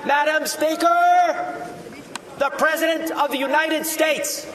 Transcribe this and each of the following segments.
Madam Speaker, the President of the United States.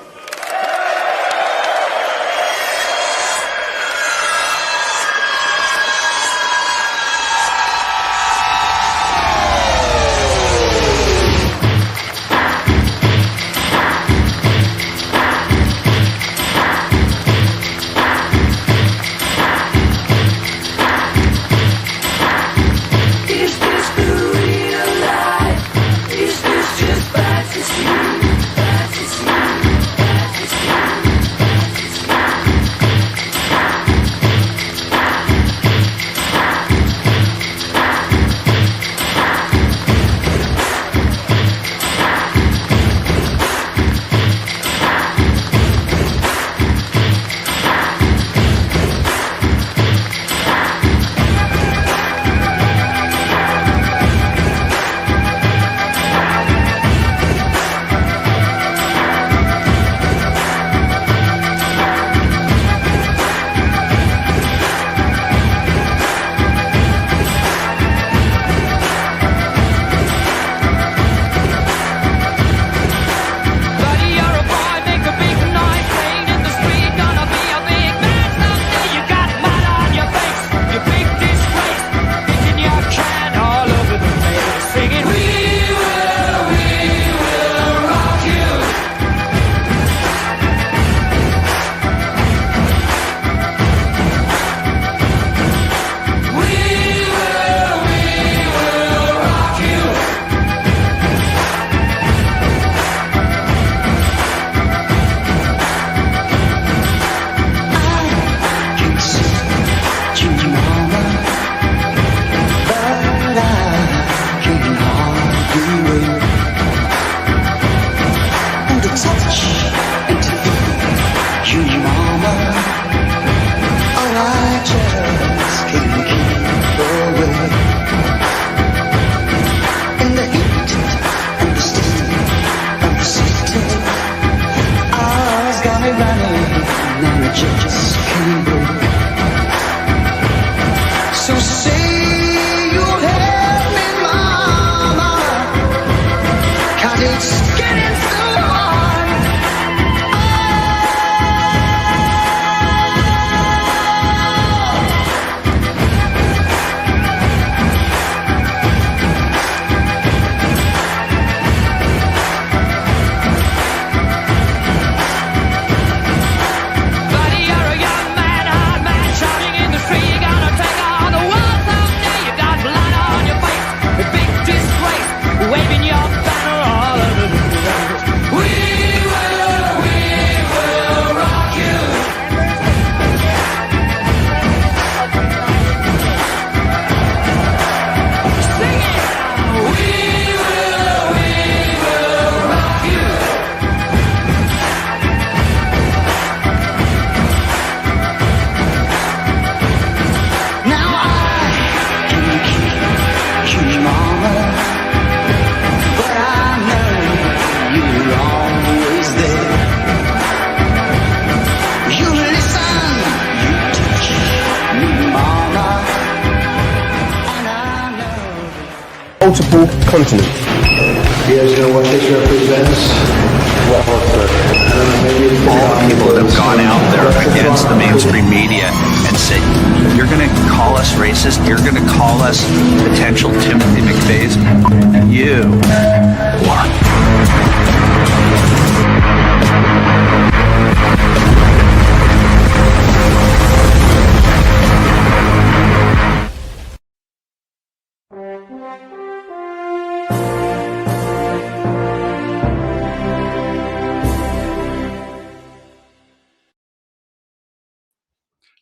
Multiple continents. You guys know what this represents? All the people that have gone out there against the mainstream media and said, you're going to call us racist, you're going to call us potential Timothy McVeighs. You are.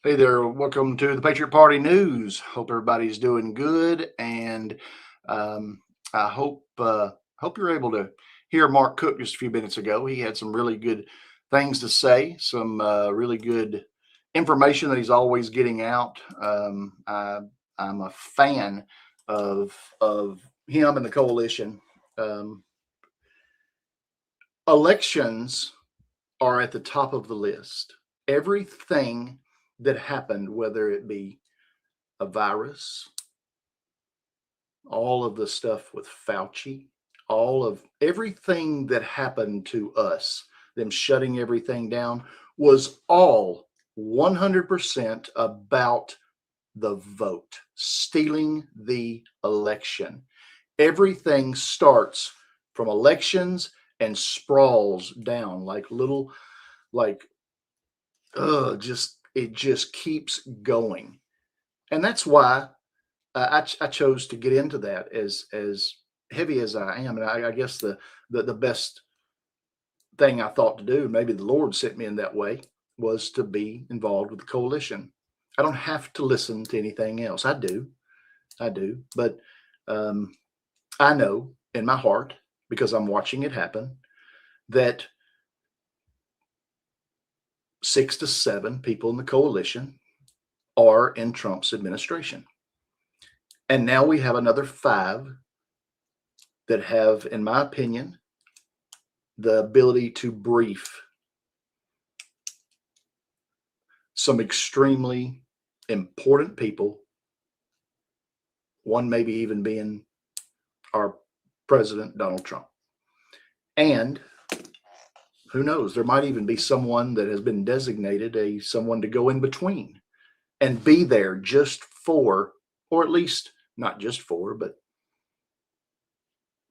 Hey there, welcome to the Patriot Party News. Hope everybody's doing good, and I hope you're able to hear Mark Cook just a few minutes ago. He had some really good things to say, some really good information that he's always getting out. I'm a fan of him and the coalition. Elections are at the top of the list. Everything that happened, whether it be a virus, all of the stuff with Fauci, all of everything that happened to us, them shutting everything down, was all 100% about the vote, stealing the election. Everything starts from elections and sprawls down like little, like, just it just keeps going. And that's why I chose to get into that as heavy as I am. And I guess the best thing I thought to do, maybe the Lord sent me in that way, was to be involved with the coalition. I don't have to listen to anything else. I do, but I know in my heart, because I'm watching it happen, that 6 to 7 people in the coalition are in Trump's administration. And now we have another 5 that have, in my opinion, the ability to brief some extremely important people, one maybe even being our president, Donald Trump. And who knows, there might even be someone that has been designated someone to go in between and be there just for, or at least not just for, but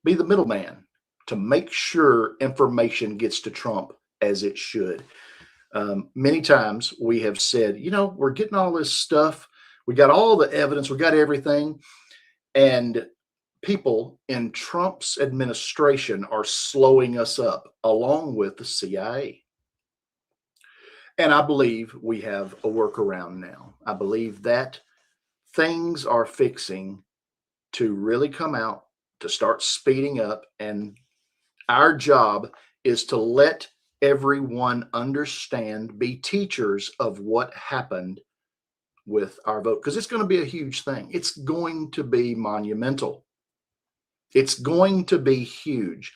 be the middleman to make sure information gets to Trump as it should. Many times we have said, we're getting all this stuff. We got all the evidence. We got everything. And people in Trump's administration are slowing us up along with the CIA. And I believe we have a workaround now. I believe that things are fixing to really come out, to start speeding up. And our job is to let everyone understand, be teachers of what happened with our vote, because it's going to be a huge thing. It's going to be monumental. It's going to be huge.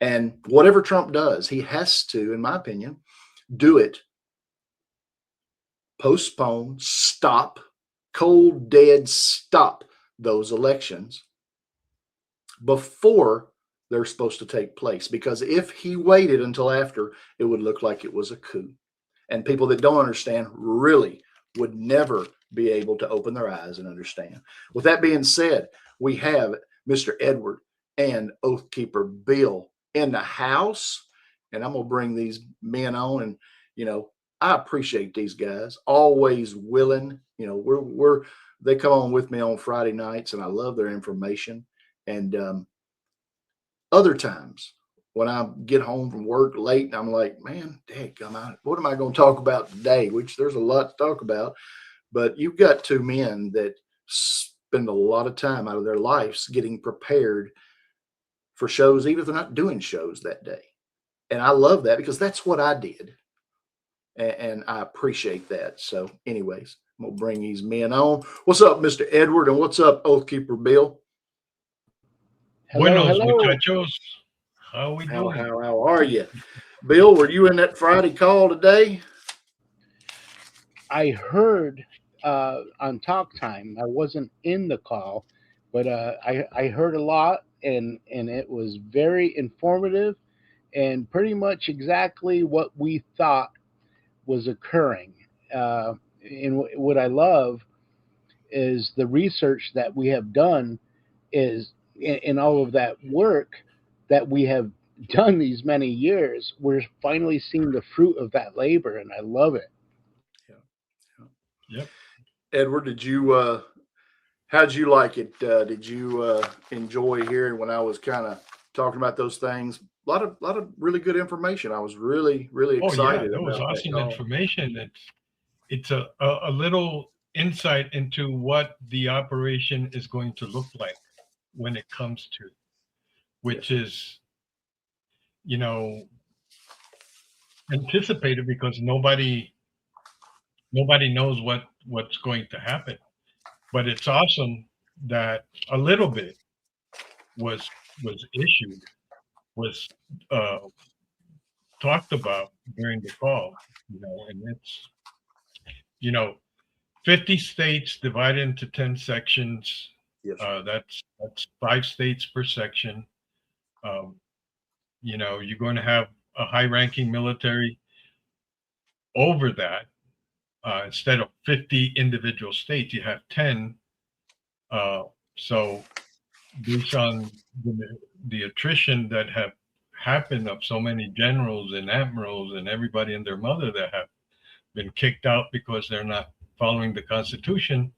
And whatever Trump does, he has to, in my opinion, do it, postpone, stop, cold, dead, stop those elections before they're supposed to take place. Because if he waited until after, it would look like it was a coup. And people that don't understand really would never be able to open their eyes and understand. With that being said, we have Mr. Edward and Oath Keeper Bill in the house. And I'm going to bring these men on. And, I appreciate these guys, always willing. They come on with me on Friday nights, and I love their information. And other times when I get home from work late, and I'm like, man, what am I going to talk about today? Which there's a lot to talk about. But you've got 2 men that spend a lot of time out of their lives getting prepared for shows, even if they're not doing shows that day. And I love that, because that's what I did. And I appreciate that. So anyways, I'm going to bring these men on. What's up, Mr. Edward? And what's up, Oath Keeper Bill? Buenos, muchachos. How we doing? How are you? Bill, were you in that Friday call today? I heard on Talk Time. I wasn't in the call, but I heard a lot, and it was very informative and pretty much exactly what we thought was occurring. And what I love is the research that we have done is in all of that work that we have done these many years. We're finally seeing the fruit of that labor, and I love it. Yep. Edward, how'd you like it? Did you enjoy hearing when I was kind of talking about those things? A lot of really good information. I was really, really excited. That was awesome information. It's a little insight into what the operation is going to look like when it comes to, which is, anticipated, because nobody knows what's going to happen. But it's awesome that a little bit was issued, was talked about during the call, and it's, 50 states divided into 10 sections, Yes, sir. That's 5 states per section. You're going to have a high-ranking military over that. Instead of 50 individual states, you have 10. So based on the attrition that have happened of so many generals and admirals and everybody and their mother that have been kicked out because they're not following the Constitution,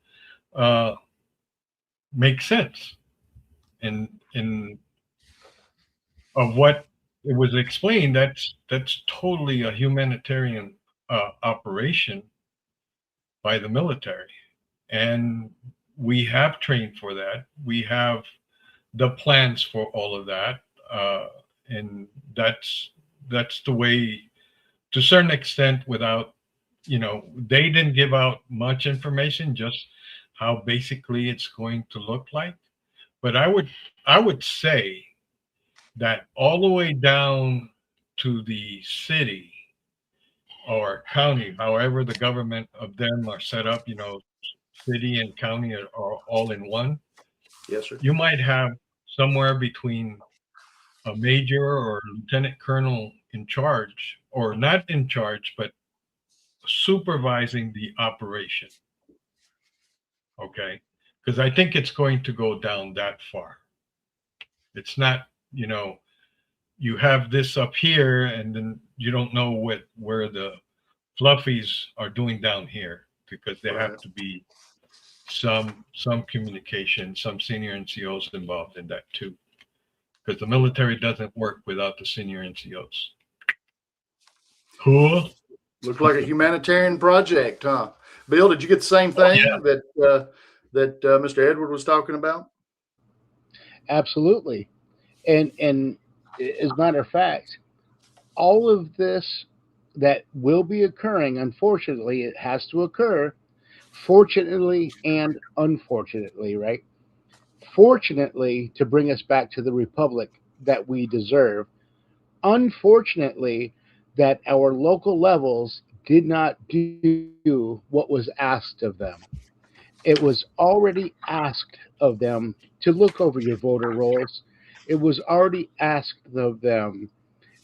makes sense. And of what it was explained, that's totally a humanitarian operation by the military, and we have trained for that. We have the plans for all of that, and that's the way, to a certain extent. Without, they didn't give out much information, just how basically it's going to look like. But I would say that all the way down to the city or county, however the government of them are set up, city and county are all in one. Yes, sir. You might have somewhere between a major or lieutenant colonel in charge, or not in charge, but supervising the operation. Okay. Because I think it's going to go down that far. It's not, you have this up here and then you don't know where the fluffies are doing down here, because there have to be some communication, some senior NCOs involved in that too, because the military doesn't work without the senior NCOs. Cool. Looked like a humanitarian project, huh? Bill, did you get the same thing that Mr. Edward was talking about? Absolutely. And as a matter of fact, all of this that will be occurring, unfortunately, it has to occur, fortunately and unfortunately, right? Fortunately, to bring us back to the republic that we deserve. Unfortunately, that our local levels did not do what was asked of them. It was already asked of them to look over your voter rolls. It was already asked of them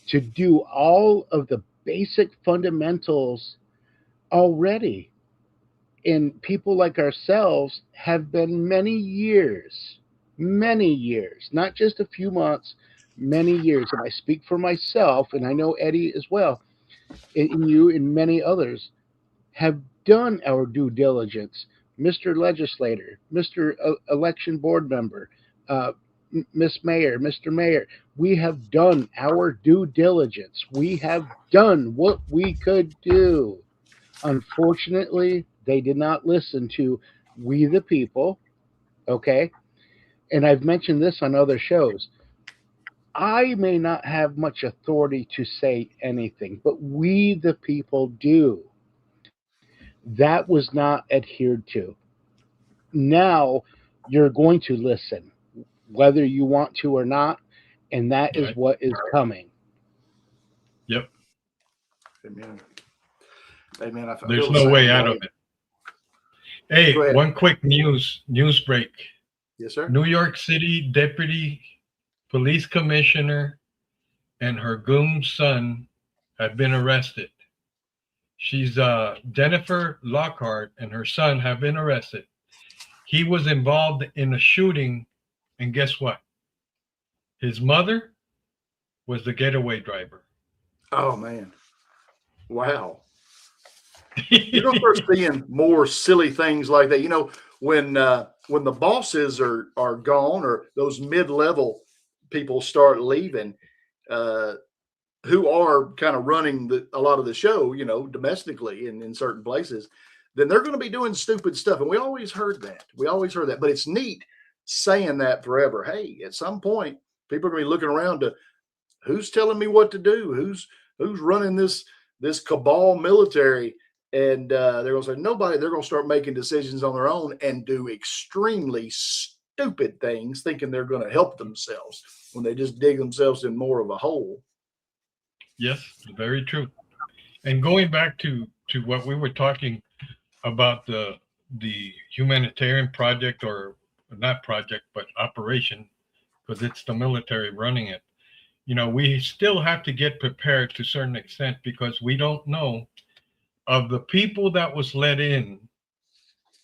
to do all of the basic fundamentals already. And people like ourselves have been many years, not just a few months, many years. And I speak for myself, and I know Eddie as well, and you and many others have done our due diligence. Mr. Legislator, Mr. Election Board Member, Miss Mayor, Mr. Mayor, we have done our due diligence. We have done what we could do. Unfortunately, they did not listen to we the people, okay? And I've mentioned this on other shows. I may not have much authority to say anything, but we the people do. That was not adhered to. Now you're going to listen, whether you want to or not, and that is what is coming. Yep. Amen. Amen. There's no way out of it. Hey, one quick news break. Yes, sir. New York City Deputy Police Commissioner and her goon son have been arrested. She's Jennifer Lockhart and her son have been arrested. He was involved in a shooting, and guess what? His mother was the getaway driver. Oh man! Wow. You're gonna start seeing more silly things like that. When the bosses are gone, or those mid-level people start leaving, who are kind of running a lot of the show, domestically in certain places, then they're going to be doing stupid stuff. And we always heard that. But it's neat saying that forever. Hey, at some point, people are going to be looking around to who's telling me what to do, who's running this cabal military. And they're going to say nobody. They're going to start making decisions on their own and do extremely stupid things, thinking they're going to help themselves when they just dig themselves in more of a hole. Yes, very true. And going back to what we were talking about, the humanitarian project or not project, but operation, because it's the military running it. We still have to get prepared to a certain extent because we don't know of the people that was let in.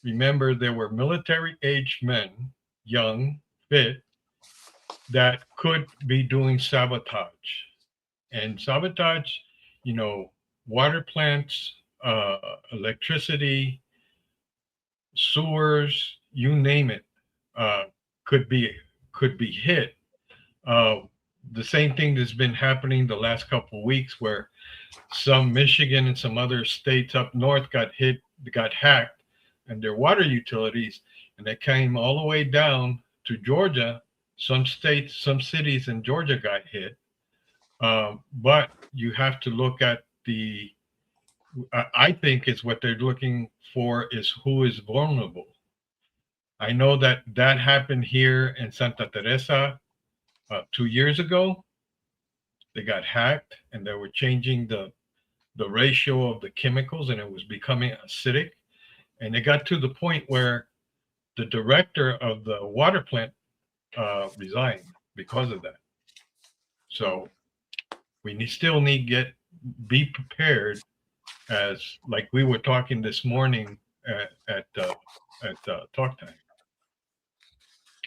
Remember, there were military-aged men, young, fit, that could be doing sabotage. And sabotage, water plants, electricity, sewers, you name it, could be hit. The same thing that's been happening the last couple of weeks, where some Michigan and some other states up north got hacked, and their water utilities, and they came all the way down to Georgia. Some states, some cities in Georgia got hit. But you have to look at I think is what they're looking for is who is vulnerable. I know that happened here in Santa Teresa 2 years ago. They got hacked and they were changing the ratio of the chemicals, and it was becoming acidic. And it got to the point where the director of the water plant resigned because of that. So we still need to be prepared, as like we were talking this morning at Talk Time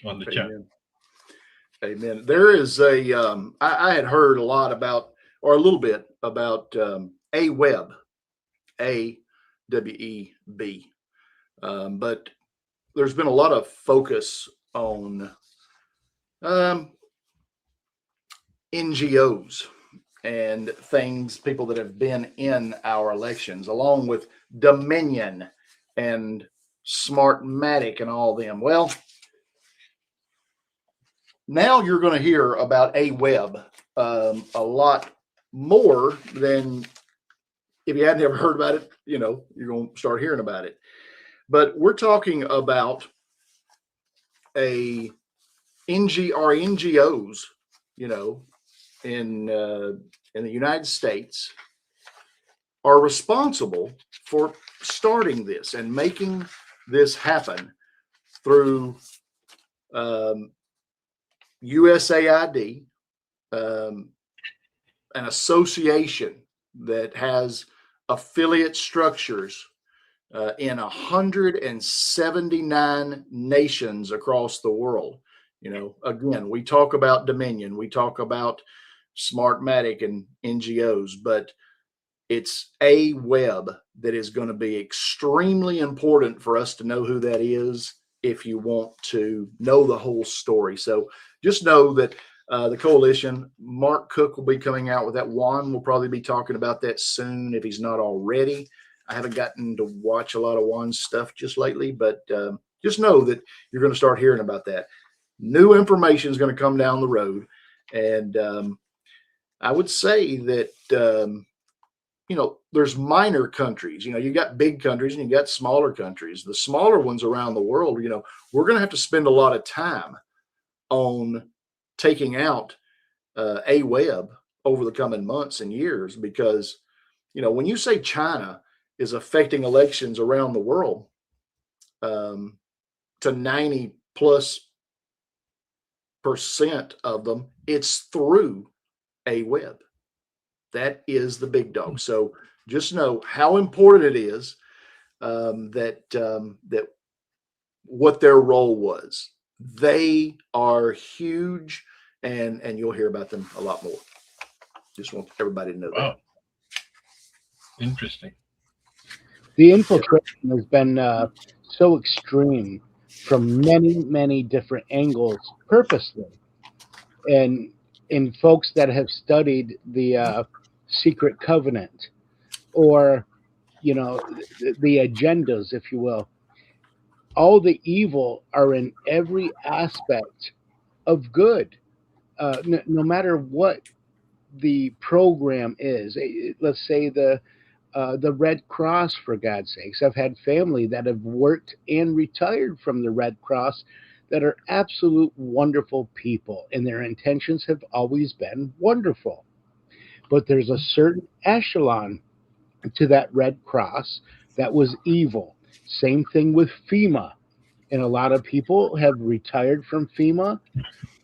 on the chat. Amen. There is I had heard a lot about, or a little bit about AWEB, AWEB. But there's been a lot of focus on NGOs and things, people that have been in our elections, along with Dominion and Smartmatic and all them. Well, now you're going to hear about AWEB a lot more than if you hadn't ever heard about it. You're going to start hearing about it. But we're talking about NGOs, in the United States, are responsible for starting this and making this happen through USAID, an association that has affiliate structures in 179 nations across the world. Again, we talk about Dominion, we talk about Smartmatic and NGOs, but it's AWEB that is going to be extremely important for us to know who that is if you want to know the whole story. So just know that the coalition, Mark Cook will be coming out with that. Juan will probably be talking about that soon if he's not already. I haven't gotten to watch a lot of Juan's stuff just lately, but just know that you're going to start hearing about that. New information is going to come down the road. And I would say that, there's minor countries. You got big countries and you got smaller countries. The smaller ones around the world, we're going to have to spend a lot of time on taking out AWEB over the coming months and years, because, when you say China is affecting elections around the world to 90+% of them, it's through AWEB. That is the big dog. So just know how important it is that what their role was. They are huge, and you'll hear about them a lot more. Just want everybody to know that. Interesting. The infiltration has been so extreme from many, many different angles, purposely. And in folks that have studied the secret covenant, or the agendas, if you will, all the evil are in every aspect of good, no matter what the program is. Let's say the Red Cross, for God's sakes. I've had family that have worked and retired from the Red Cross that are absolute wonderful people, and their intentions have always been wonderful. But there's a certain echelon to that Red Cross that was evil. Same thing with FEMA. And a lot of people have retired from FEMA,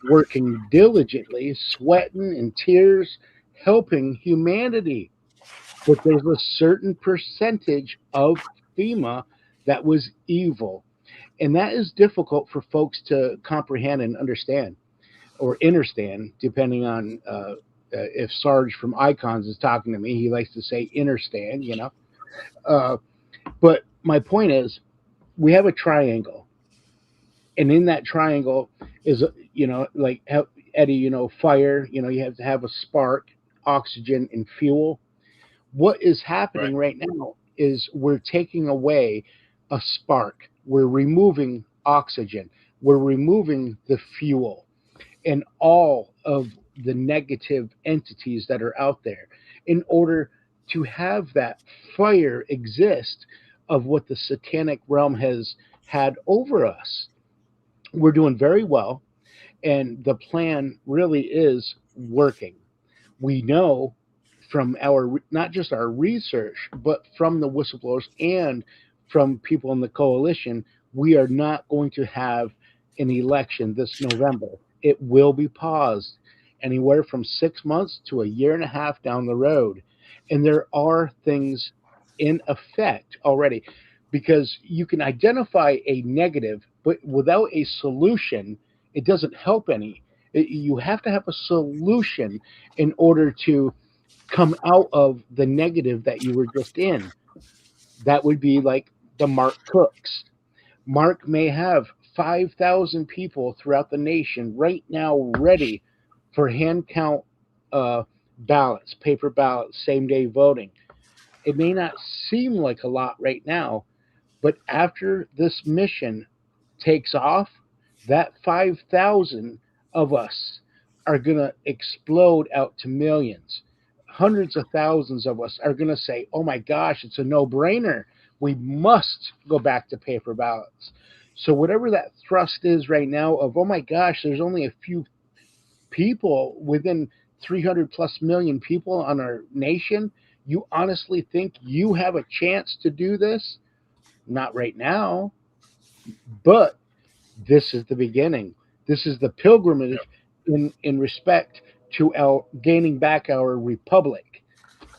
working diligently, sweating in tears, helping humanity. But there's a certain percentage of FEMA that was evil. And that is difficult for folks to comprehend and understand, or understand, depending on if Sarge from Icons is talking to me. He likes to say understand, you know. But my point is, we have a triangle. And in that triangle is, you know, like Eddie, you know, fire, you know, you have to have a spark, oxygen, and fuel. What is happening right now is we're taking away a spark. We're removing oxygen. We're removing the fuel and all of the negative entities that are out there in order to have that fire exist of what the satanic realm has had over us. We're doing very well, and the plan really is working. We know from our, not just our research, but from the whistleblowers and from people in the coalition, we are not going to have an election this November. It will be paused anywhere from 6 months to a year and a half down the road. And there are things in effect already, because you can identify a negative, but without a solution, it doesn't help any. You have to have a solution in order to come out of the negative that you were just in. That would be like the Mark Cooks. Mark may have 5,000 people throughout the nation right now ready for hand count ballots, paper ballots, same day voting. It may not seem like a lot right now, but after this mission takes off, that 5,000 of us are going to explode out to millions. Hundreds of thousands of us are going to say, oh my gosh, it's a no-brainer. We must go back to paper ballots. So whatever that thrust is right now of, oh my gosh, there's only a few people within 300 plus million people on our nation, you honestly think you have a chance to do this? Not right now, but this is the beginning. This is the pilgrimage in respect to our gaining back our republic.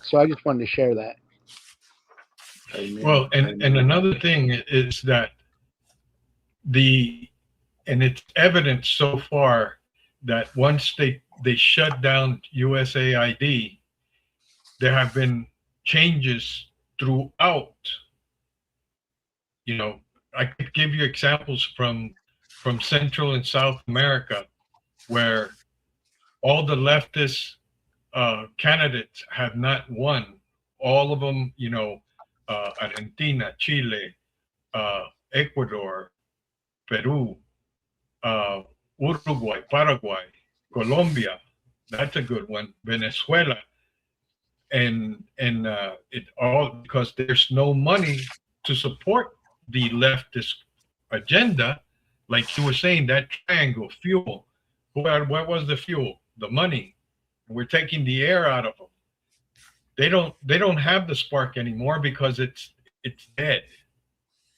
So I just wanted to share that. Amen. Well, and another thing is that it's evident so far that once they shut down USAID, there have been changes throughout. You know, I could give you examples from Central and South America, where all the leftist candidates have not won. All of them, you know, Argentina, Chile, Ecuador, Peru, Uruguay, Paraguay, Colombia, that's a good one, Venezuela, and it all because there's no money to support the leftist agenda. Like you were saying, that triangle, fuel, what was the fuel? The money. We're taking the air out of them. They don't have the spark anymore because it's dead,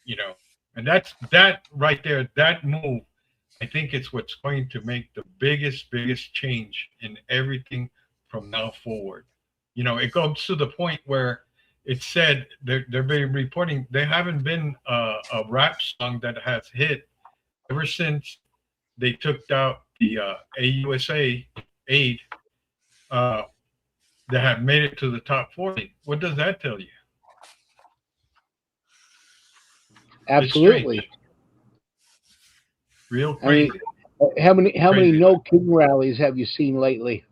you know. And that right there, that move, I think it's what's going to make the biggest change in everything from now forward. You know, it goes to the point where it's said they're reporting there haven't been a rap song that has hit ever since they took out the AUSA aid that have made it to the top 40. What does that tell you? Absolutely. Real crazy. I mean, how many No King rallies have you seen lately?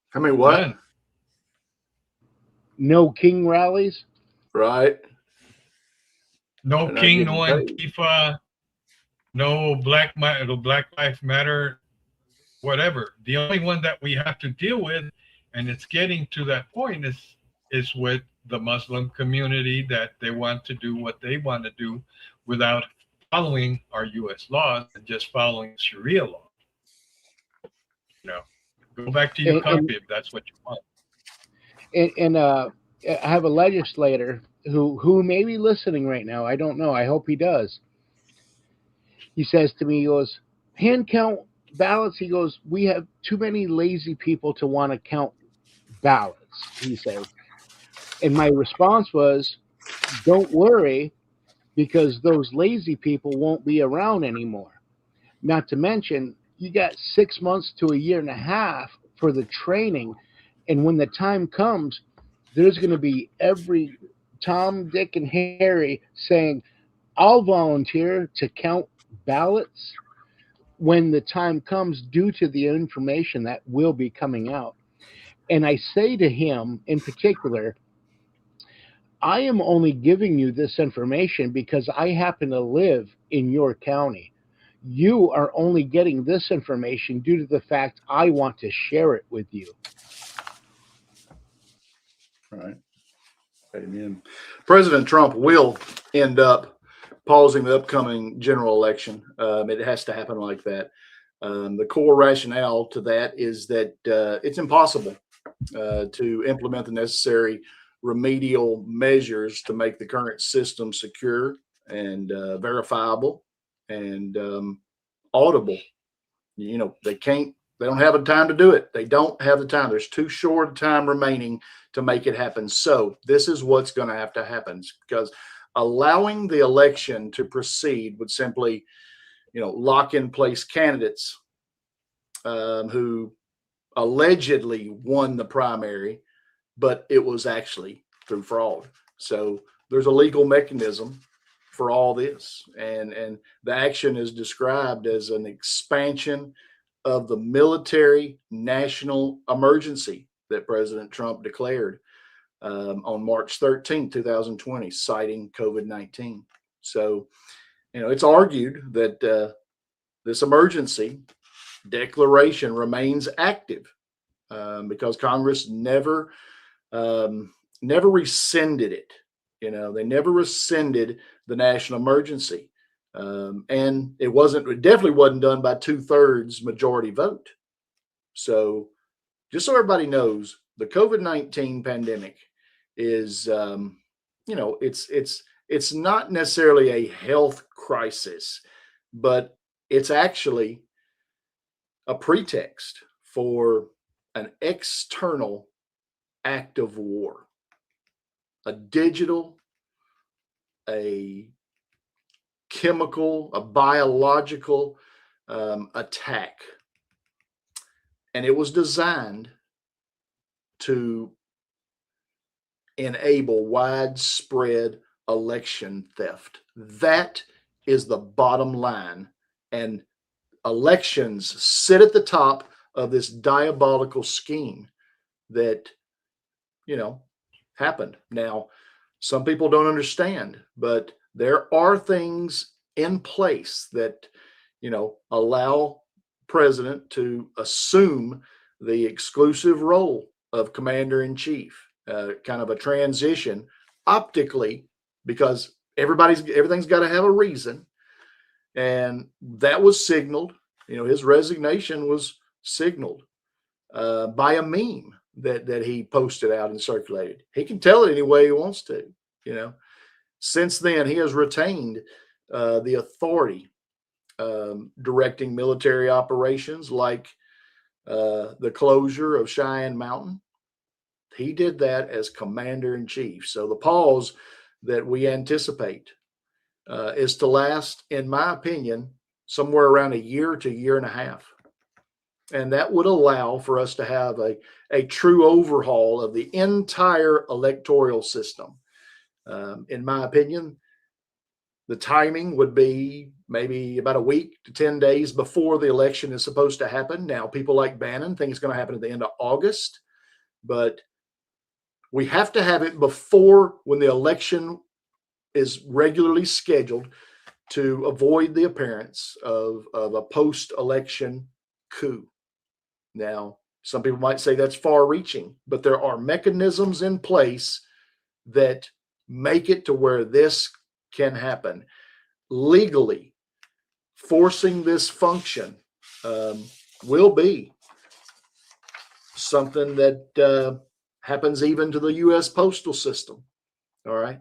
How many what? None. No King rallies? Right. No They're not King, no getting paid. Antifa, no Black Lives Matter, whatever. The only one that we have to deal with, and it's getting to that point, is with the Muslim community, that they want to do what they want to do without following our U.S. laws and just following Sharia law. You know, go back to your copy if that's what you want. And I have a legislator who may be listening right now. I don't know. I hope he does. He says to me, he goes, hand count ballots. He goes, we have too many lazy people to want to count ballots, he says. And my response was, don't worry, because those lazy people won't be around anymore. Not to mention, you got 6 months to a year and a half for the training. And when the time comes, there's going to be every Tom, Dick, and Harry saying, I'll volunteer to count ballots when the time comes, due to the information that will be coming out. And I say to him in particular, I am only giving you this information because I happen to live in your county. You are only getting this information due to the fact I want to share it with you. Right. Amen. President Trump will end up pausing the upcoming general election. It has to happen like that. The core rationale to that is that it's impossible to implement the necessary remedial measures to make the current system secure and verifiable and audible. You know, they don't have the time to do it. They don't have the time. There's too short a time remaining to make it happen. So this is what's going to have to happen, because allowing the election to proceed would simply, lock in place candidates who allegedly won the primary, but it was actually through fraud. So there's a legal mechanism for all this. And the action is described as an expansion of the military national emergency that President Trump declared on March 13, 2020, citing COVID-19. So, it's argued that this emergency declaration remains active because Congress never rescinded it. They never rescinded the national emergency. And it definitely wasn't done by 2/3 majority vote. So just so everybody knows, the COVID-19 pandemic is, it's not necessarily a health crisis, but it's actually a pretext for an external act of war, a digital, a chemical, a biological attack. And it was designed to enable widespread election theft. That is the bottom line. And elections sit at the top of this diabolical scheme that, happened. Now, some people don't understand, but there are things in place that, allow president to assume the exclusive role of commander in chief, kind of a transition optically, because everything's got to have a reason. And that was signaled, his resignation was signaled by a meme that he posted out and circulated. He can tell it any way he wants to, Since then, he has retained the authority directing military operations like the closure of Cheyenne Mountain. He did that as commander in chief. So the pause that we anticipate is to last, in my opinion, somewhere around a year to a year and a half. And that would allow for us to have a true overhaul of the entire electoral system. In my opinion, the timing would be maybe about a week to 10 days before the election is supposed to happen. Now, people like Bannon think it's going to happen at the end of August, but we have to have it before when the election is regularly scheduled to avoid the appearance of a post-election coup. Now, some people might say that's far-reaching, but there are mechanisms in place that make it to where this can happen. Legally, forcing this function will be something that happens even to the U.S. postal system. All right.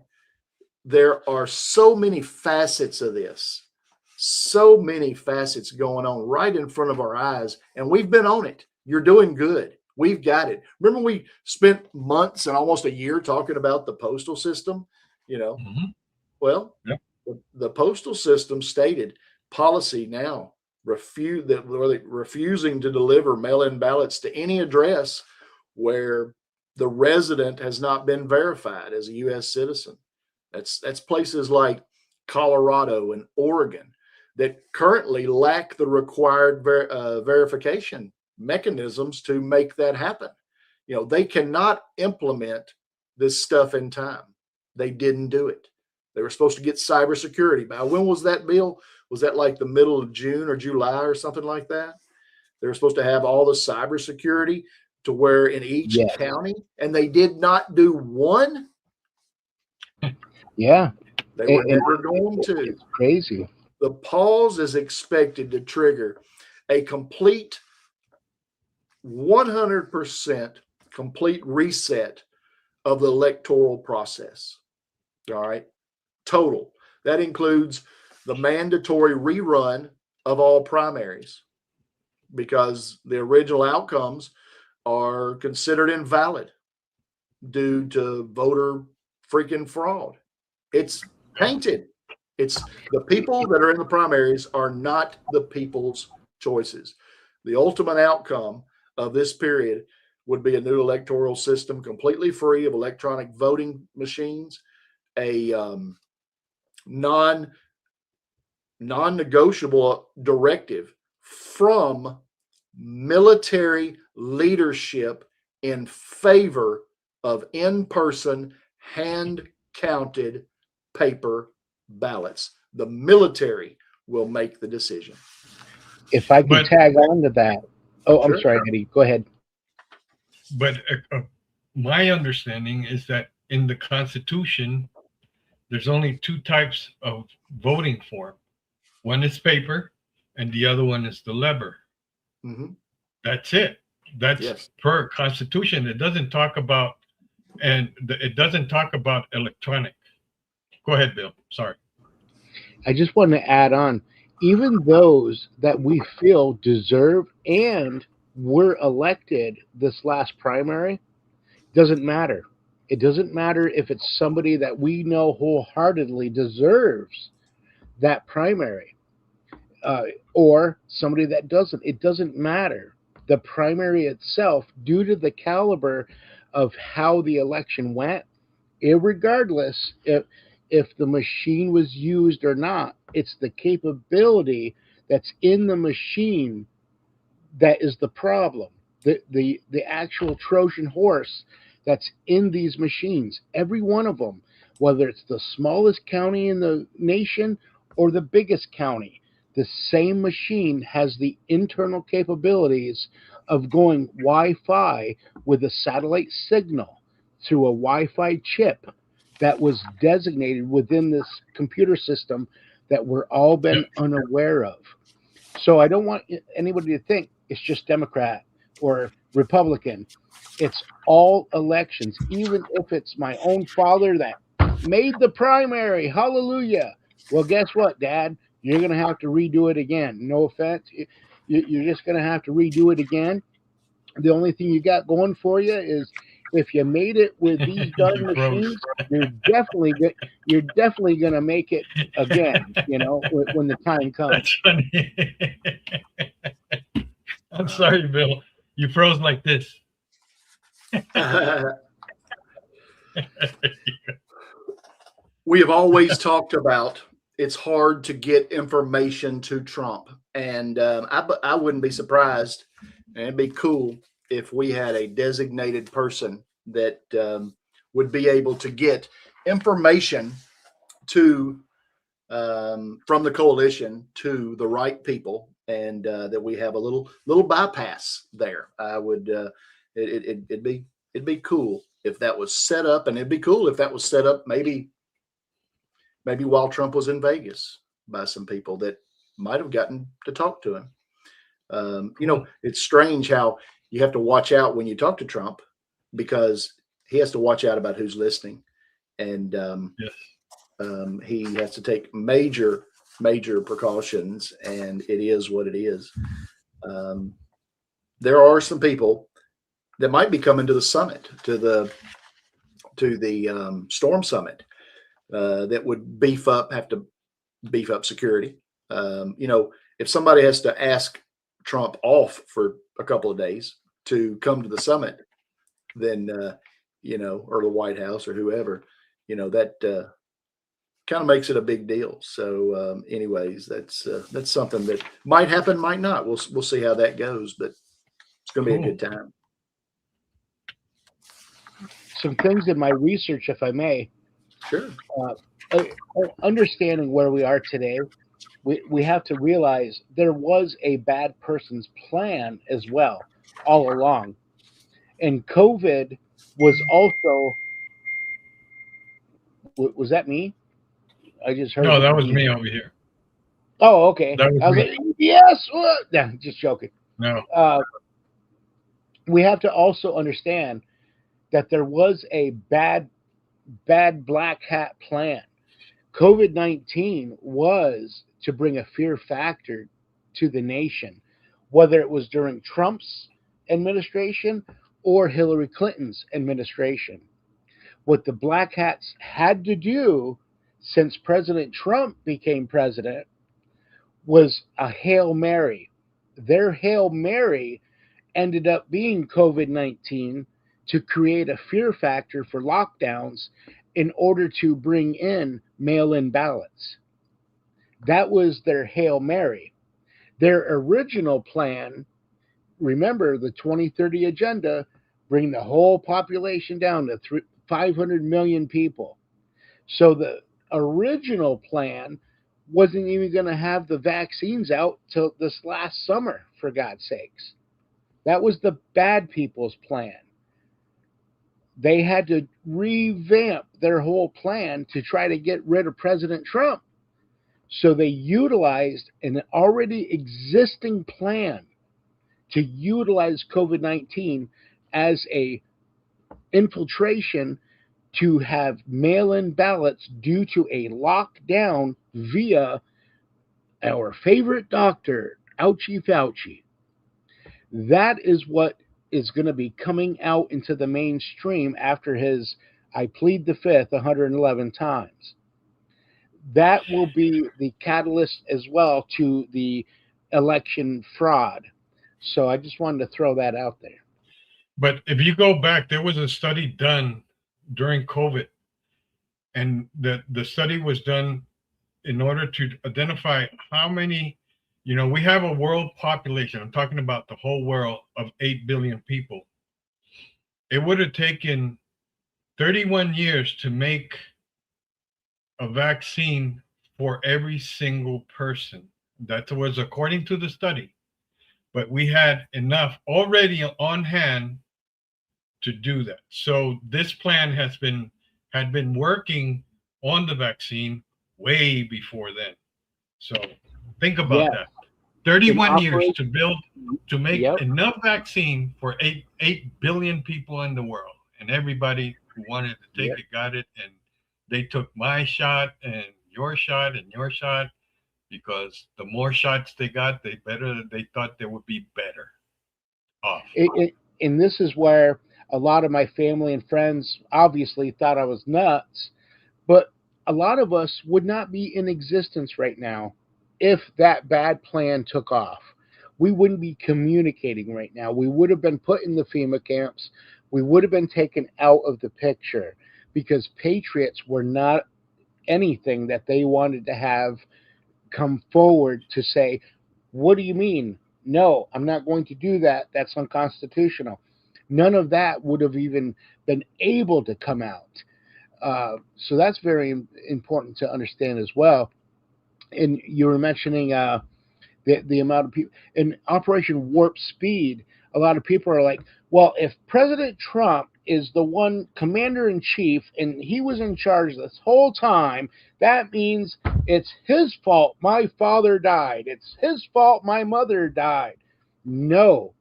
There are so many facets of this, so many facets going on right in front of our eyes, and we've been on it. You're doing good. We've got it. Remember, we spent months and almost a year talking about the postal system, you know? Mhm. Well, Yeah. the postal system stated policy now refusing to deliver mail-in ballots to any address where the resident has not been verified as a U.S. citizen. That's places like Colorado and Oregon that currently lack the required verification mechanisms to make that happen. You know, they cannot implement this stuff in time. They didn't do it. They were supposed to get cybersecurity. By when was that bill? Was that like the middle of June or July or something like that? They were supposed to have all the cybersecurity to where in each Yes. county, and they did not do one. Yeah. They were And never going to. it's crazy. The pause is expected to trigger a complete 100% complete reset of the electoral process. All right. Total. That includes the mandatory rerun of all primaries because the original outcomes are considered invalid due to voter freaking fraud. It's painted. It's the people that are in the primaries are not the people's choices. The ultimate outcome of this period would be a new electoral system completely free of electronic voting machines, a non-negotiable directive from military leadership in favor of in-person hand-counted paper ballots. The military will make the decision. If I could But- tag on to that. Oh, I'm Sure. sorry, Eddie. Go ahead. But my understanding is that in the Constitution, there's only two types of voting form. One is paper, and the other one is the lever. Mhm. That's it. That's Yes. per Constitution. It doesn't talk about, it doesn't talk about electronic. Go ahead, Bill. Sorry. I just want to add on, even those that we feel deserve and were elected this last primary, doesn't matter. It doesn't matter if it's somebody that we know wholeheartedly deserves that primary or somebody that doesn't. It doesn't matter. The primary itself, due to the caliber of how the election went, irregardless if the machine was used or not, it's the capability that's in the machine that is the problem. The actual Trojan horse that's in these machines, every one of them, whether it's the smallest county in the nation or the biggest county, the same machine has the internal capabilities of going Wi-Fi with a satellite signal through a Wi-Fi chip that was designated within this computer system that we're all been unaware of. So I don't want anybody to think it's just Democrat or Republican. It's all elections, even if it's my own father that made the primary. Hallelujah. Well, guess what, Dad? You're going to have to redo it again. No offense. You're just going to have to redo it again. The only thing you got going for you is if you made it with these darn You froze. machines, you're definitely going to make it again, you know, when the time comes. That's funny. I'm sorry, Bill. You froze like this. We have always talked about it's hard to get information to Trump, and I wouldn't be surprised, and it'd be cool if we had a designated person that would be able to get information to from the coalition to the right people, and that we have a little bypass there. I would it'd be cool if that was set up, and it'd be cool if that was set up maybe while Trump was in Vegas by some people that might have gotten to talk to him. You know, it's strange how you have to watch out when you talk to Trump because he has to watch out about who's listening. And Yes. he has to take major major precautions, and it is what it is. There are some people that might be coming to the summit, to the Storm Summit, that would have to beef up security. If somebody has to ask Trump off for a couple of days to come to the summit, then or the White House or whoever, that kind of makes it a big deal. So, anyways, that's something that might happen, might not. We'll see how that goes, but it's going to be a good time. Some things in my research, if I may. Sure. Understanding where we are today, we have to realize there was a bad person's plan as well all along. And COVID was also, was that me? I just heard. No, that was me over here. Oh, okay. That was I was me. like, yes. No, just joking. No. We have to also understand that there was a bad black hat plan. COVID-19 was to bring a fear factor to the nation, whether it was during Trump's administration or Hillary Clinton's administration. What the black hats had to do since President Trump became president was a Hail Mary. Their Hail Mary ended up being COVID-19 to create a fear factor for lockdowns in order to bring in mail-in ballots. That was their Hail Mary. Their original plan, remember the 2030 agenda, bring the whole population down to 500 million people. So the original plan wasn't even going to have the vaccines out till this last summer, for God's sakes. That was the bad people's plan. They had to revamp their whole plan to try to get rid of President Trump. So they utilized an already existing plan to utilize COVID-19 as a infiltration to have mail-in ballots due to a lockdown via our favorite doctor, Ouchie Fauci. That is what is going to be coming out into the mainstream after his I plead the fifth 111 times. That will be the catalyst as well to the election fraud. So I just wanted to throw that out there. But if you go back, there was a study done during COVID, and the study was done in order to identify how many, we have a world population, I'm talking about the whole world, of 8 billion people. It would have taken 31 years to make a vaccine for every single person. That was according to the study. But we had enough already on hand to do that. So this plan had been working on the vaccine way before then. So think about that. 31 years to make enough vaccine for 8 billion people in the world, and everybody who wanted to take it got it, and they took my shot and your shot and your shot, because the more shots they got, they thought they would be better off. And this is where a lot of my family and friends obviously thought I was nuts, but a lot of us would not be in existence right now if that bad plan took off. We wouldn't be communicating right now. We would have been put in the FEMA camps. We would have been taken out of the picture because patriots were not anything that they wanted to have come forward to say, what do you mean? No, I'm not going to do that. That's unconstitutional. None of that would have even been able to come out. So that's very important to understand as well. And you were mentioning the amount of people in Operation Warp Speed. A lot of people are like, well, if President Trump is the one commander-in-chief and he was in charge this whole time, that means it's his fault my father died. It's his fault my mother died. No.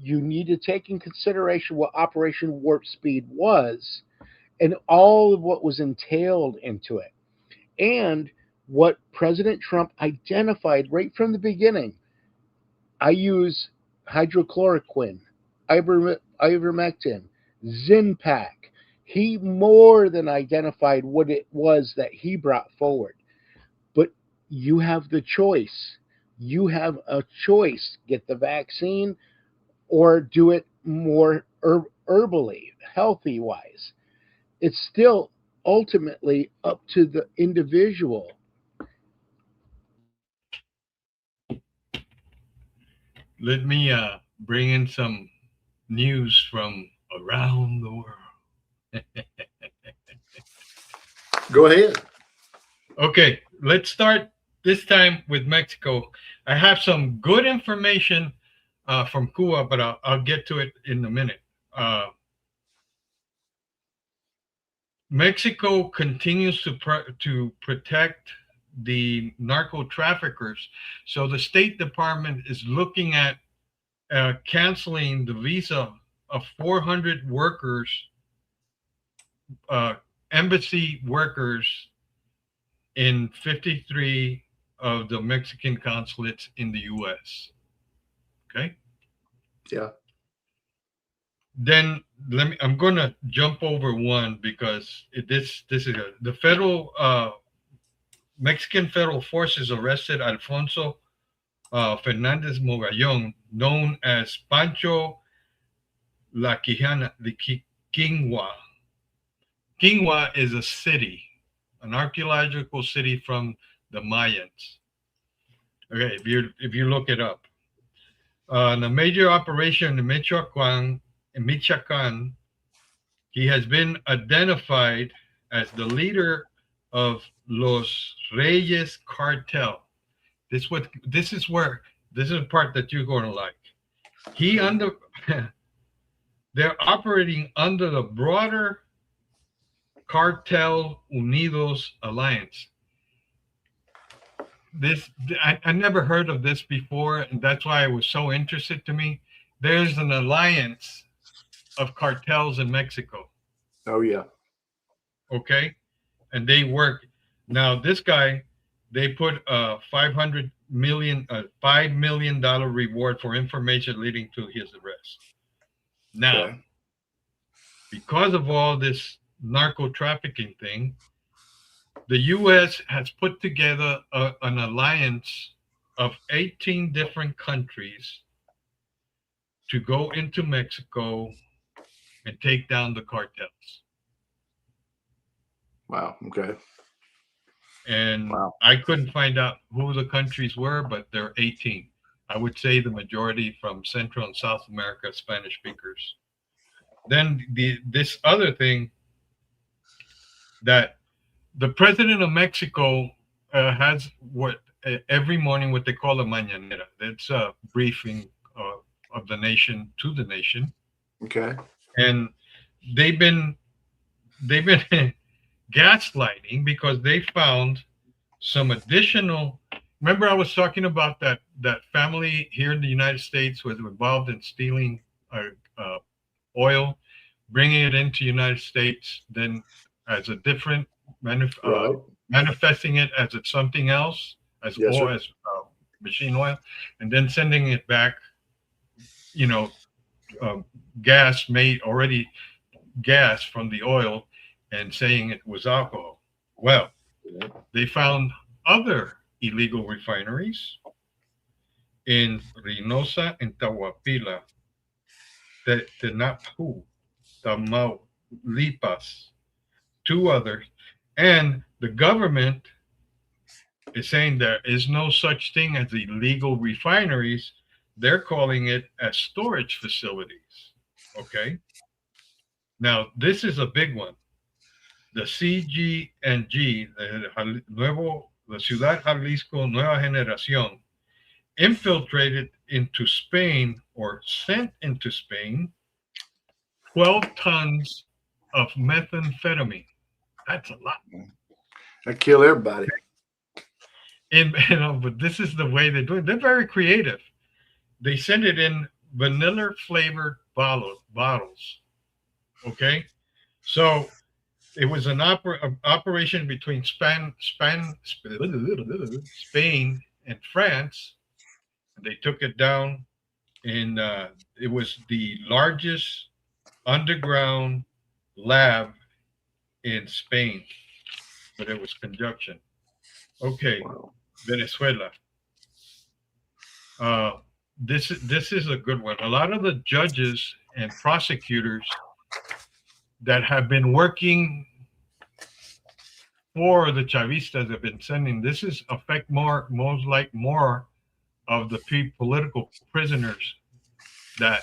You need to take in consideration what Operation Warp Speed was and all of what was entailed into it. And what President Trump identified right from the beginning. I use hydrochloroquine, ivermectin, Zinpac. He more than identified what it was that he brought forward. But you have the choice. You have a choice. Get the vaccine or do it more herbally, healthy-wise. It's still ultimately up to the individual. Let me bring in some news from around the world. Go ahead. Okay, let's start this time with Mexico. I have some good information from Cuba, but I'll get to it in a minute. Mexico continues to protect the narco traffickers. So the State Department is looking at canceling the visa of 400 workers, embassy workers in 53 of the Mexican consulates in the U.S. Okay. Yeah. Then I'm going to jump over one because this is the federal Mexican federal forces arrested Alfonso Fernandez Mogallón, known as Pancho La Quijana, the Quingua. Quingua is a city, an archaeological city from the Mayans. Okay, if you look it up, the major operation in Michoacán, he has been identified as the leader of Los Reyes cartel. This is the part that you're going to like. They're operating under the broader Cartel Unidos alliance. I never heard of this before, and that's why it was so interesting to me. There's an alliance of cartels in Mexico. Oh yeah. Okay, and they work. Now this guy, they put a $5 million reward for information leading to his arrest. Now, Okay. because of all this narco trafficking thing, the U.S. has put together an alliance of 18 different countries to go into Mexico and take down the cartels. Wow. Okay. And Wow. I couldn't find out who the countries were, but there are 18. I would say the majority from Central and South America, Spanish speakers. Then this other thing, that the president of Mexico has every morning what they call a mañanera. That's a briefing of the nation to the nation. Okay. And they've been gaslighting because they found some additional. Remember, I was talking about that family here in the United States was involved in stealing oil, bringing it into United States, then as a different manifesting it as it's something else, as Yes, oil, sir. as machine oil, and then sending it back. Gas made already gas from the oil and saying it was alcohol. Well, they found other illegal refineries in Reynosa and Tahuapila, Tenapú, Tamaulipas, two others, and the government is saying there is no such thing as illegal refineries. They're calling it as storage facilities. Okay. Now, this is a big one. The CGNG, the Ciudad Jalisco Nueva Generación, infiltrated into Spain or sent into Spain 12 tons of methamphetamine. That's a lot. I kill everybody. But this is the way they do it. They're very creative. They send it in vanilla flavored bottles. Okay, so it was an operation between Spain and France. They took it down in. It was the largest underground lab in Spain, but it was conjunction. Okay, Venezuela. This is a good one. A lot of the judges and prosecutors that have been working for the Chavistas have been sending. This is affect more of the political prisoners that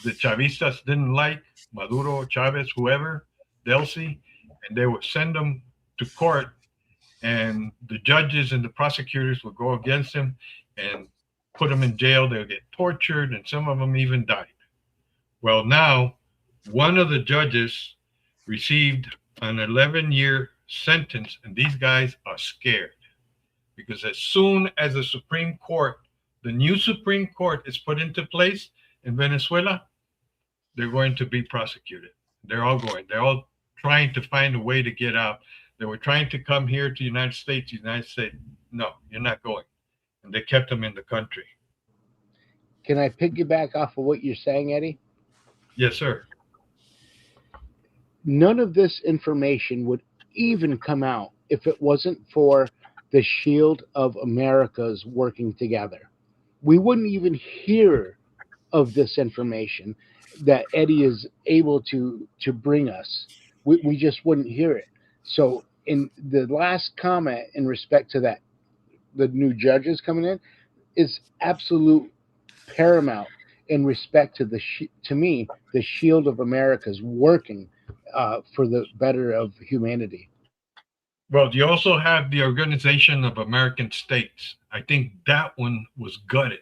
the Chavistas didn't like, Maduro, Chavez, whoever, Delcy, and they would send them to court, and the judges and the prosecutors would go against them and put them in jail. They'll get tortured, and some of them even died. Well, now one of the judges received an 11-year sentence, and these guys are scared because as soon as the Supreme Court, the new Supreme Court is put into place in Venezuela, they're going to be prosecuted. They're all trying to find a way to get out. They were trying to come here to the United States. United States, no, you're not going. And they kept them in the country. Can I piggyback off of what you're saying, Eddie? Yes, sir. None of this information would even come out if it wasn't for the Shield of America's working together. We wouldn't even hear of this information that Eddie is able to bring us. We just wouldn't hear it. So in the last comment in respect to that, the new judges coming in is absolute paramount in respect to to me, the Shield of America's working for the better of humanity. Well, you also have the Organization of American States. I think that one was gutted.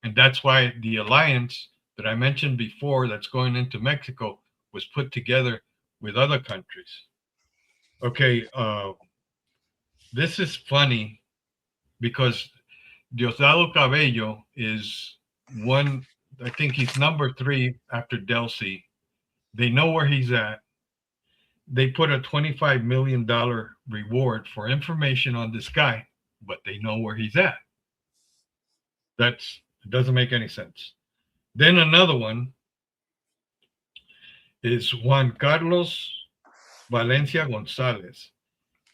And that's why the alliance that I mentioned before that's going into Mexico was put together with other countries. Okay, this is funny because Diosdado Cabello is one, I think he's number 3 after Delcy. They know where he's at. They put a $25 million reward for information on this guy, but they know where he's at. It doesn't make any sense. Then another one is Juan Carlos Valencia Gonzalez.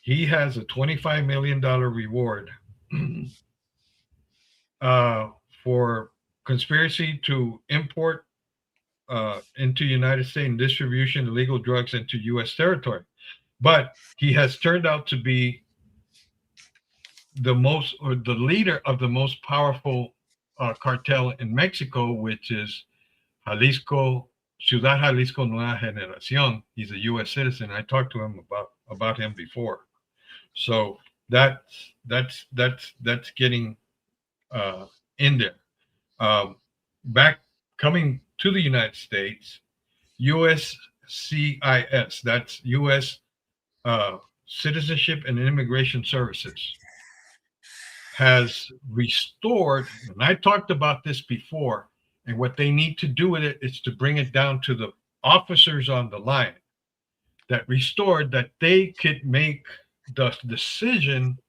He has a $25 million reward for conspiracy to import into United States and distribution of illegal drugs into U.S. territory. But he has turned out to be the leader of the most powerful cartel in Mexico, which is Ciudad Jalisco Nueva Generación. He's a U.S. citizen. I talked to him about him before. So that's getting in there. Back coming to the United States, USCIS, that's U.S. Citizenship and Immigration Services, has restored, and I talked about this before, and what they need to do with it is to bring it down to the officers on the line that restored that they could make the decision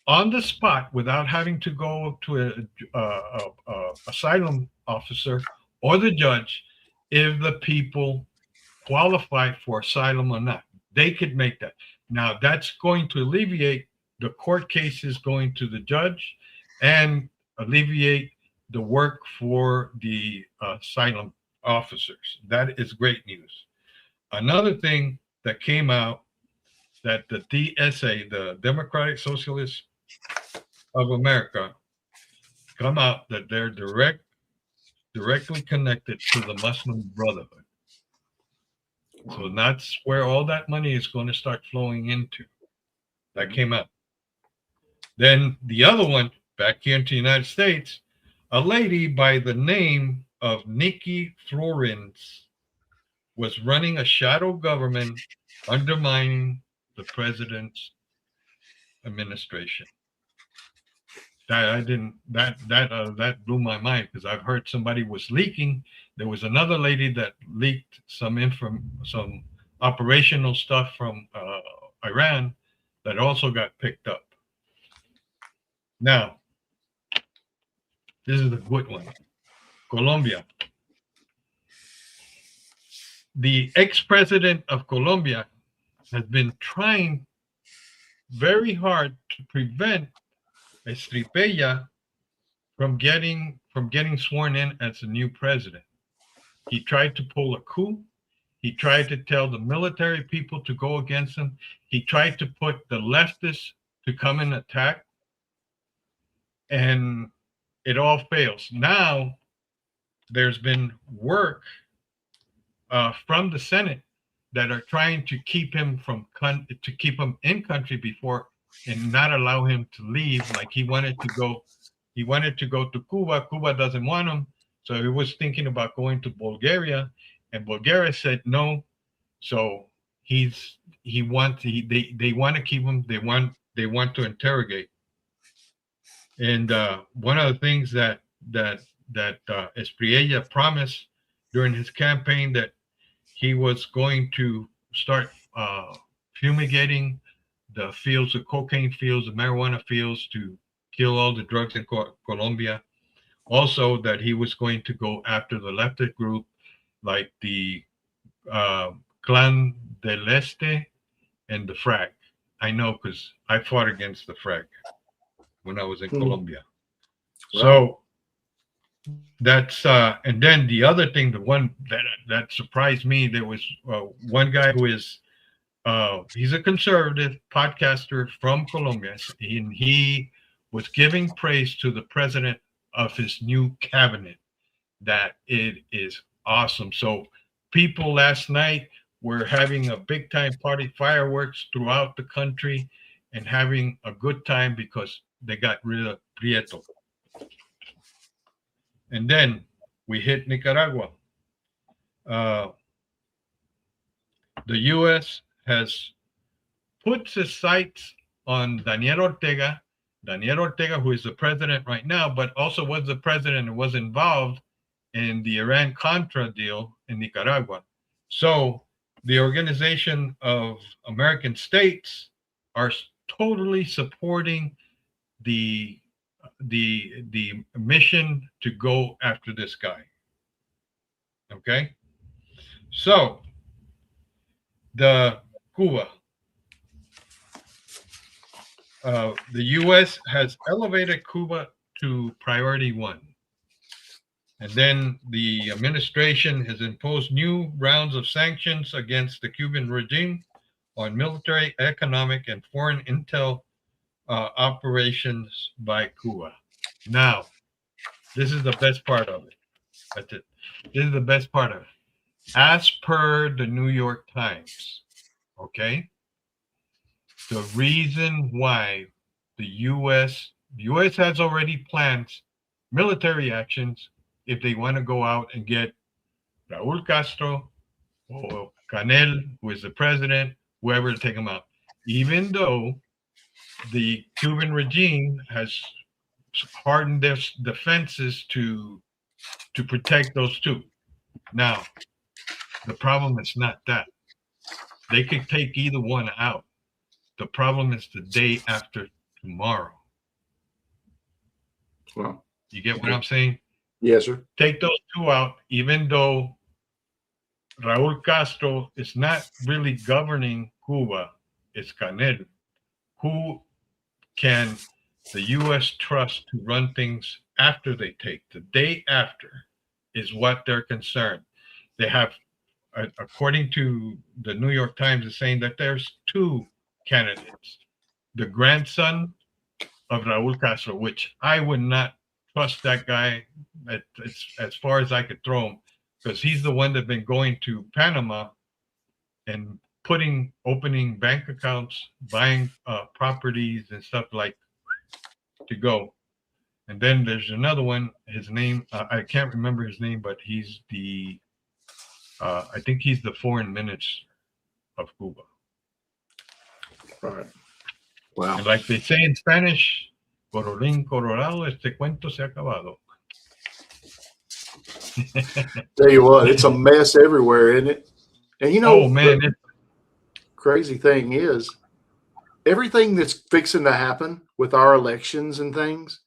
on the spot without having to go to a asylum officer or the judge if the people qualify for asylum or not. They could make that. Now that's going to alleviate the court cases going to the judge and alleviate the work for the asylum officers. That is great news. Another thing that came out that the DSA, the Democratic Socialists of America, come out that they're directly connected to the Muslim Brotherhood. So that's where all that money is going to start flowing into. That came out. Then the other one, back here into the United States, a lady by the name of Nikki Florence was running a shadow government undermining the president's administration. That blew my mind because I've heard somebody was leaking. There was another lady that leaked some operational stuff from Iran that also got picked up. Now, this is the good one. Colombia. The ex-president of Colombia has been trying very hard to prevent Estripella from getting sworn in as the new president. He tried to pull a coup. He tried to tell the military people to go against him. He tried to put the leftists to come and attack. And it all fails. Now, there's been work from the Senate that are trying to keep him in country before and not allow him to leave. Like he wanted to go to Cuba. Cuba doesn't want him, so he was thinking about going to Bulgaria, and Bulgaria said no. So they want to keep him. They want to interrogate. And one of the things that Espriella promised during his campaign, that he was going to start fumigating the fields, the cocaine fields, the marijuana fields, to kill all the drugs in Colombia. Also, that he was going to go after the leftist group, like the Clan del Este and the FRAC. I know because I fought against the FRAC when I was in Colombia. Wow. So that's and then the other thing, the one that surprised me, there was one guy who is he's a conservative podcaster from Colombia, and he was giving praise to the president of his new cabinet, that it is awesome. So people last night were having a big time party, fireworks throughout the country, and having a good time because they got rid of Prieto. And then we hit Nicaragua. The U.S. has put its sights on Daniel Ortega, who is the president right now, but also was the president and was involved in the Iran-Contra deal in Nicaragua. So the Organization of American States are totally supporting the mission to go after this guy. Okay? So the Cuba. The U.S. has elevated Cuba to priority 1. And then the administration has imposed new rounds of sanctions against the Cuban regime on military, economic, and foreign intel operations by Cuba. Now, this is the best part of it. That's it. This is the best part of it. As per the New York Times, okay, the reason why the U.S. has already planned military actions if they want to go out and get Raúl Castro or Canel, who is the president, whoever, to take them out, even though the Cuban regime has hardened their defenses to protect those two. Now, the problem is not that. They could take either one out. The problem is the day after tomorrow. Well, You get what I'm saying? yes, sir. Take those two out, even though Raúl Castro is not really governing Cuba, it's Canel. Who can the U.S. trust to run things after they take? The day after is what they're concerned. They have, according to the New York Times, is saying that there's 2 candidates. The grandson of Raúl Castro, which I would not trust that guy as far as I could throw him, because he's the one that's been going to Panama and opening bank accounts, buying properties and stuff like to go. And then there's another one, his name, I can't remember his name, but he's the, I think he's the foreign minister of Cuba. Right. Wow. And like they say in Spanish, colorín colorado, este cuento se ha acabado. Tell you what, it's a mess everywhere, isn't it? And you know, Oh man, crazy thing is everything that's fixing to happen with our elections and things,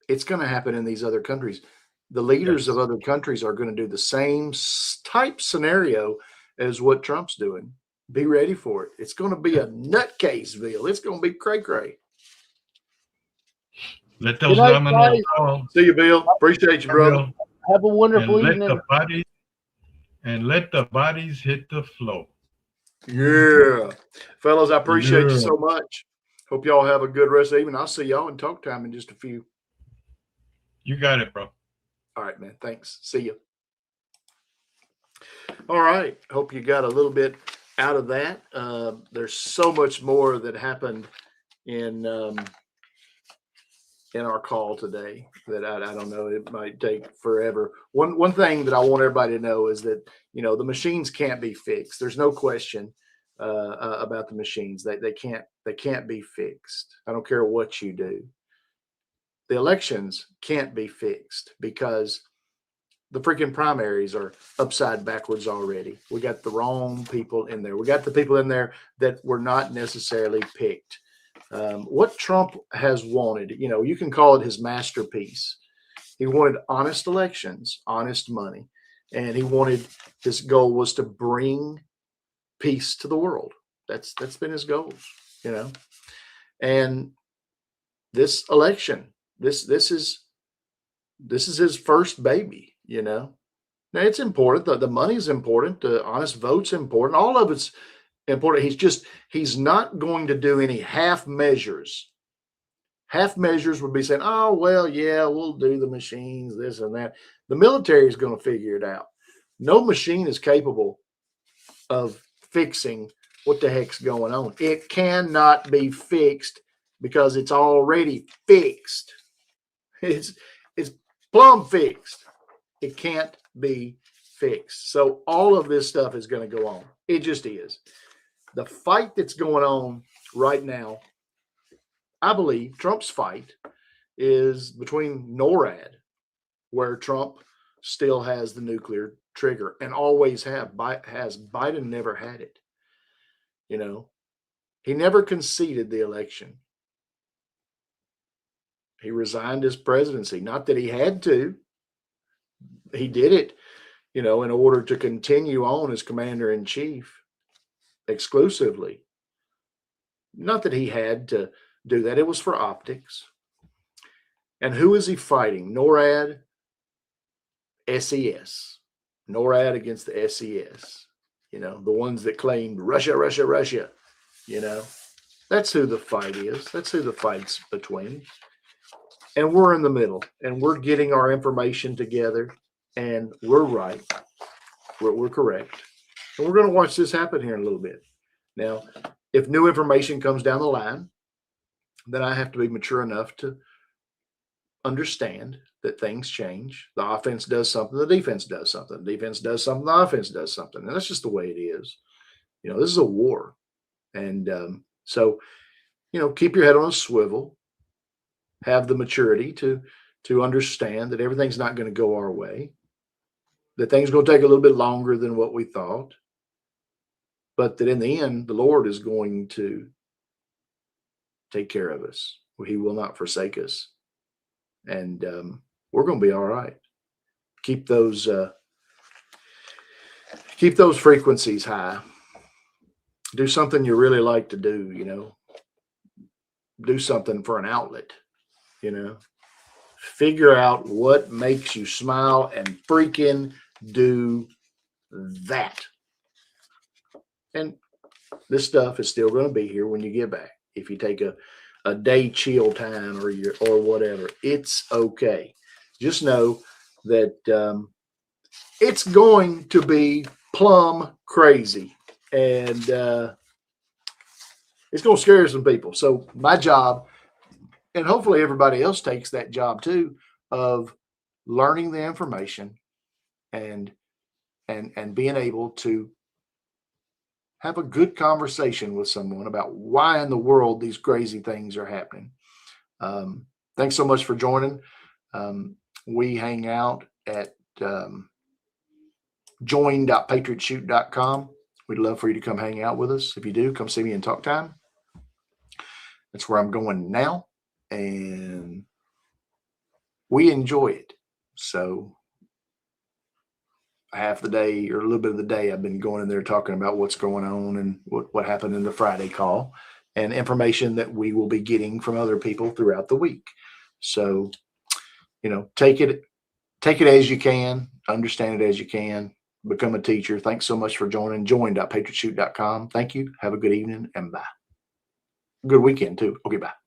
it's going to happen in these other countries. The leaders of other countries are going to do the same type scenario as what Trump's doing. Be ready for it. It's going to be a nutcaseville. It's going to be cray-cray. Let those Good night, dominoes guys. fall. See you, Bill. Appreciate you, brother. Have a wonderful And let evening. the bodies hit the floor. Yeah. Fellas, I appreciate you Yeah. so much. Hope y'all have a good rest of the evening. I'll see y'all in Talk Time in just a few. You got it, bro. All right, man. Thanks. See you. All right. Hope you got a little bit out of that. There's so much more that happened in our call today that I don't know. It might take forever. One thing that I want everybody to know is that, you know, the machines can't be fixed. There's no question about the machines. They can't be fixed. I don't care what you do. The elections can't be fixed because the freaking primaries are upside backwards already. We got the wrong people in there. We got the people in there that were not necessarily picked. What Trump has wanted, you know, you can call it his masterpiece. He wanted honest elections, honest money, and his goal was to bring peace to the world. That's been his goal, you know. And this election, this is his first baby, you know. Now it's important. The money's important. The honest vote's important. All of it's important. He's not going to do any half measures. Half measures would be saying, oh, well, yeah, we'll do the machines, this and that. The military is going to figure it out. No machine is capable of fixing what the heck's going on. It cannot be fixed because it's already fixed. It's plumb fixed. It can't be fixed. So all of this stuff is going to go on. It just is. The fight that's going on right now, I believe Trump's fight is between NORAD, where Trump still has the nuclear trigger and always has. Biden never had it. You know, he never conceded the election. He resigned his presidency. Not that he had to. He did it, you know, in order to continue on as commander in chief exclusively. Not that he had to do that. It was for optics. And who is he fighting? NORAD, SES. NORAD against the SES. You know, the ones that claimed Russia, Russia, Russia. You know, that's who the fight is. That's who the fight's between. And we're in the middle, and we're getting our information together, and we're right. We're correct. And we're going to watch this happen here in a little bit. Now, if new information comes down the line, then I have to be mature enough to understand that things change. The offense does something, the defense does something. The defense does something, the offense does something. And that's just the way it is. You know, this is a war. And so, you know, keep your head on a swivel. Have the maturity to understand that everything's not going to go our way. That things are going to take a little bit longer than what we thought. But that in the end, the Lord is going to take care of us. He will not forsake us. And we're going to be all right. Keep those frequencies high. Do something you really like to do, you know. Do something for an outlet, you know. Figure out what makes you smile and freaking do that. And this stuff is still going to be here when you get back. If you take a day chill time or whatever, it's okay. Just know that it's going to be plumb crazy, and it's going to scare some people. So my job, and hopefully everybody else takes that job too, of learning the information and being able to have a good conversation with someone about why in the world these crazy things are happening. Thanks so much for joining. We hang out at join.patriotshoot.com. We'd love for you to come hang out with us. If you do, come see me in Talk Time. That's where I'm going now. And we enjoy it. So half the day or a little bit of the day, I've been going in there talking about what's going on and what happened in the Friday call and information that we will be getting from other people throughout the week. So, take it as you can, understand it as you can, become a teacher. Thanks so much for joining. Join.patriotshoot.com. Thank you. Have a good evening and bye. Good weekend too. Okay, bye.